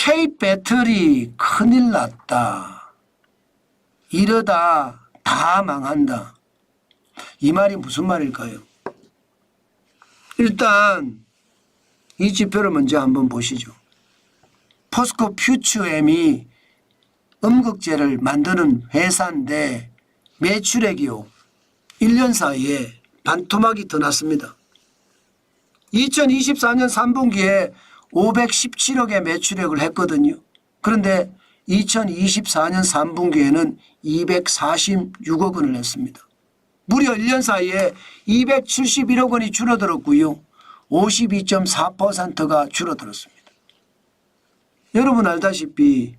K배터리 큰일 났다. 이러다 다 망한다. 이 말이 무슨 말일까요? 일단 이 지표를 먼저 한번 보시죠. 포스코 퓨처엠이 음극재를 만드는 회사인데 매출액이요 1년 사이에 반토막이 더 났습니다. 2024년 3분기에 517억의 매출액을 했거든요. 그런데 2024년 3분기에는 246억 원을 냈습니다. 무려 1년 사이에 271억 원이 줄어들었고요. 52.4%가 줄어들었습니다. 여러분 알다시피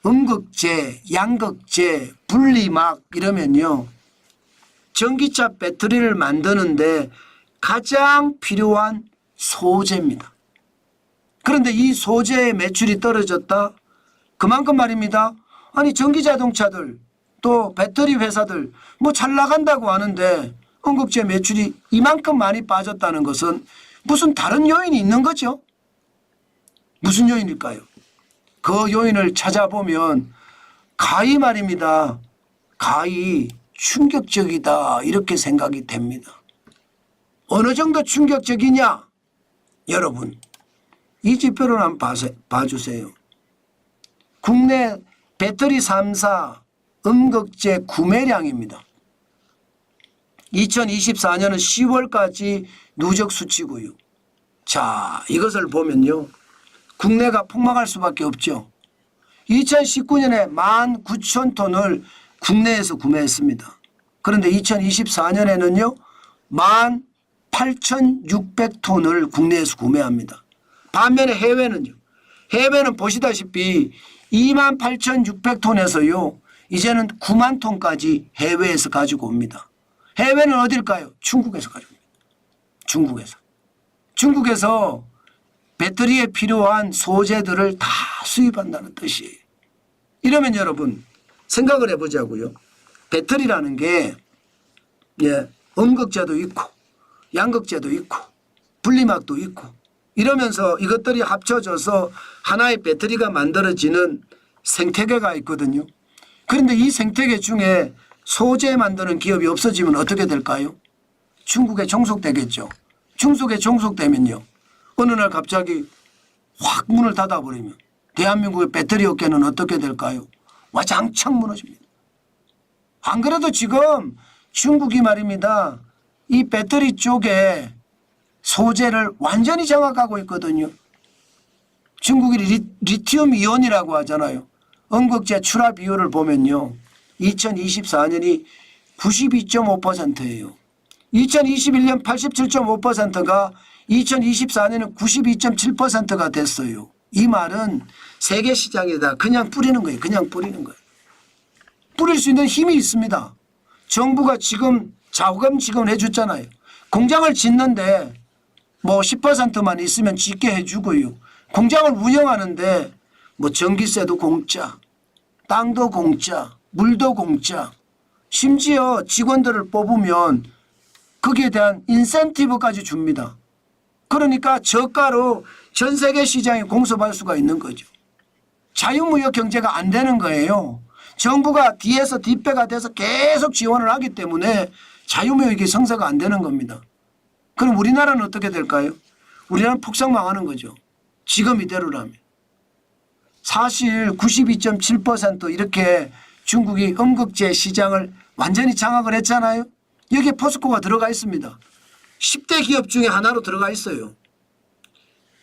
음극재, 양극재, 분리막 이러면요. 전기차 배터리를 만드는데 가장 필요한 소재입니다. 그런데 이 소재의 매출이 떨어졌다? 그만큼 말입니다. 아니 전기자동차들 또 배터리 회사들 뭐 잘 나간다고 하는데 음극재 매출이 이만큼 많이 빠졌다는 것은 무슨 다른 요인이 있는 거죠? 무슨 요인일까요? 그 요인을 찾아보면 가히 말입니다. 가히 충격적이다 이렇게 생각이 됩니다. 어느 정도 충격적이냐? 여러분 이 지표를 한번 봐주세요. 국내 배터리 3사 음극재 구매량입니다. 2024년은 10월까지 누적 수치고요. 자, 이것을 보면요. 국내가 폭망할 수밖에 없죠. 2019년에 19,000톤을 국내에서 구매했습니다. 그런데 2024년에는요. 18,600톤을 국내에서 구매합니다. 반면에 해외는요. 해외는 보시다시피 28,600톤에서요. 이제는 9만 톤까지 해외에서 가지고 옵니다. 해외는 어딜까요? 중국에서 가지고 옵니다. 중국에서. 중국에서 배터리에 필요한 소재들을 다 수입한다는 뜻이에요. 이러면 여러분 생각을 해보자고요. 배터리라는 게 음극재도 있고 양극재도 있고 분리막도 있고 이러면서 이것들이 합쳐져서 하나의 배터리가 만들어지는 생태계가 있거든요. 그런데 이 생태계 중에 소재 만드는 기업이 없어지면 어떻게 될까요? 중국에 종속되겠죠. 중국에 종속되면요. 어느 날 갑자기 확 문을 닫아버리면 대한민국의 배터리 업계는 어떻게 될까요? 와장창 무너집니다. 안 그래도 지금 중국이 말입니다. 이 배터리 쪽에 소재를 완전히 장악하고 있거든요. 중국이 리튬 이온이라고 하잖아요. 음극재 출하 비율을 보면요. 2024년이 92.5%예요. 2021년 87.5%가 2024년은 92.7%가 됐어요. 이 말은 세계 시장에다 그냥 뿌리는 거예요. 그냥 뿌리는 거예요. 뿌릴 수 있는 힘이 있습니다. 정부가 지금 자금 지급을 해줬잖아요. 공장을 짓는데 뭐 10%만 있으면 짓게 해주고요. 공장을 운영하는데 뭐 전기세도 공짜, 땅도 공짜, 물도 공짜, 심지어 직원들을 뽑으면 거기에 대한 인센티브까지 줍니다. 그러니까 저가로 전 세계 시장에 공급할 수가 있는 거죠. 자유무역 경제가 안 되는 거예요. 정부가 뒤에서 뒷배가 돼서 계속 지원을 하기 때문에 자유무역이 성사가 안 되는 겁니다. 그럼 우리나라는 어떻게 될까요? 우리나라는 폭삭 망하는 거죠. 지금 이대로라면. 사실 92.7% 이렇게 중국이 음극재 시장을 완전히 장악을 했잖아요. 여기에 포스코가 들어가 있습니다. 10대 기업 중에 하나로 들어가 있어요.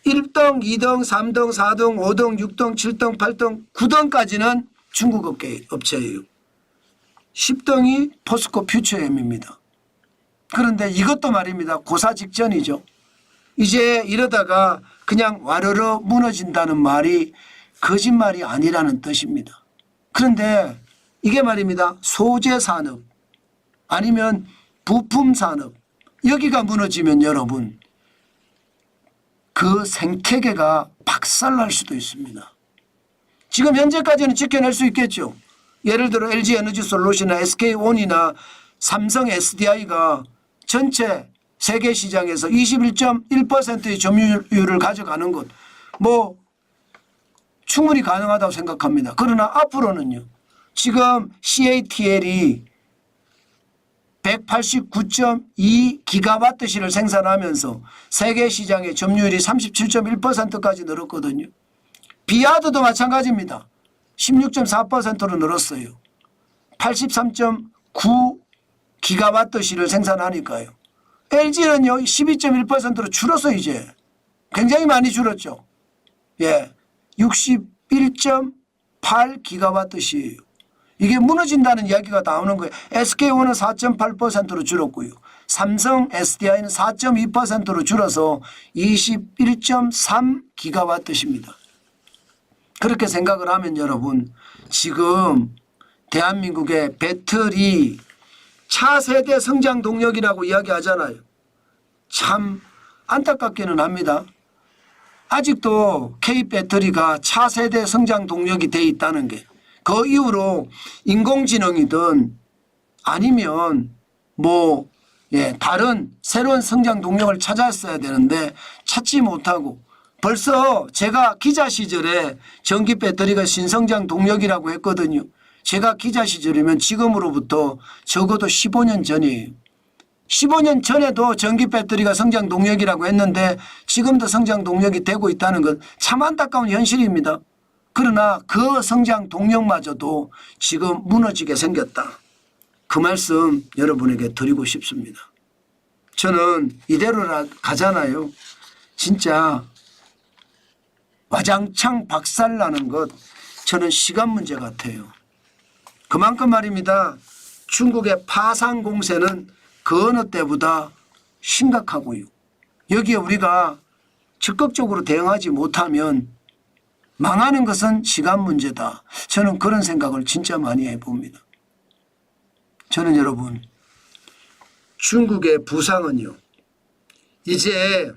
1등, 2등, 3등, 4등, 5등, 6등, 7등, 8등, 9등까지는 중국 업체예요. 10등이 포스코 퓨처엠입니다. 그런데 이것도 말입니다. 고사 직전이죠. 이제 이러다가 그냥 와르르 무너진다는 말이 거짓말이 아니라는 뜻입니다. 그런데 이게 말입니다. 소재 산업 아니면 부품 산업 여기가 무너지면 여러분 그 생태계가 박살날 수도 있습니다. 지금 현재까지는 지켜낼 수 있겠죠. 예를 들어 LG에너지솔루션이나 SK온이나 삼성 SDI가 전체 세계 시장에서 21.1%의 점유율을 가져가는 것, 뭐 충분히 가능하다고 생각합니다. 그러나 앞으로는요. 지금 CATL이 189.2기가와트시를 생산하면서 세계 시장의 점유율이 37.1%까지 늘었거든요. 비아드도 마찬가지입니다. 16.4%로 늘었어요. 83.9기가와트시를 생산하니까요. LG는요 12.1%로 줄었어요. 이제 굉장히 많이 줄었죠. 예, 61.8기가와트시예요. 이게 무너진다는 이야기가 나오는 거예요. SK온은 4.8%로 줄었고요. 삼성 SDI는 4.2%로 줄어서 21.3기가와트시입니다. 그렇게 생각을 하면 여러분 지금 대한민국의 배터리 차세대 성장 동력이라고 이야기하잖아요. 참 안타깝기는 합니다. 아직도 K배터리가 차세대 성장 동력이 돼 있다는 게 그 이후로 인공지능이든 아니면 뭐 다른 새로운 성장 동력을 찾았어야 되는데 찾지 못하고 벌써 제가 기자 시절에 전기 배터리가 신성장 동력이라고 했거든요. 제가 기자 시절이면 지금으로부터 적어도 15년 전이에요. 15년 전에도 전기 배터리가 성장 동력이라고 했는데 지금도 성장 동력이 되고 있다는 건 참 안타까운 현실입니다. 그러나 그 성장 동력마저도 지금 무너지게 생겼다. 그 말씀 여러분에게 드리고 싶습니다. 저는 이대로 가잖아요. 진짜 와장창 박살나는 것 저는 시간 문제 같아요. 그만큼 말입니다. 중국의 파상 공세는 그 어느 때보다 심각하고요. 여기에 우리가 적극적으로 대응하지 못하면 망하는 것은 시간 문제다. 저는 그런 생각을 진짜 많이 해봅니다. 저는 여러분 중국의 부상은요. 이제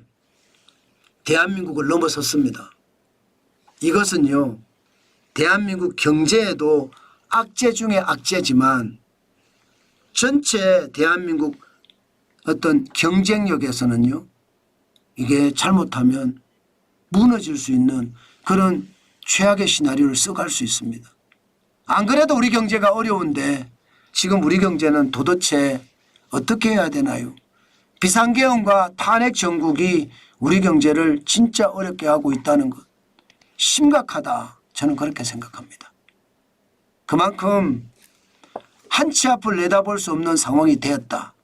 대한민국을 넘어섰습니다. 이것은요. 대한민국 경제에도 악재 중에 악재지만 전체 대한민국 어떤 경쟁력에서는요. 이게 잘못하면 무너질 수 있는 그런 최악의 시나리오를 써갈 수 있습니다. 안 그래도 우리 경제가 어려운데 지금 우리 경제는 도대체 어떻게 해야 되나요? 비상계엄과 탄핵 정국이 우리 경제를 진짜 어렵게 하고 있다는 것. 심각하다. 저는 그렇게 생각합니다. 그만큼 한 치 앞을 내다볼 수 없는 상황이 되었다.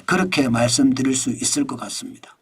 그렇게 말씀드릴 수 있을 것 같습니다.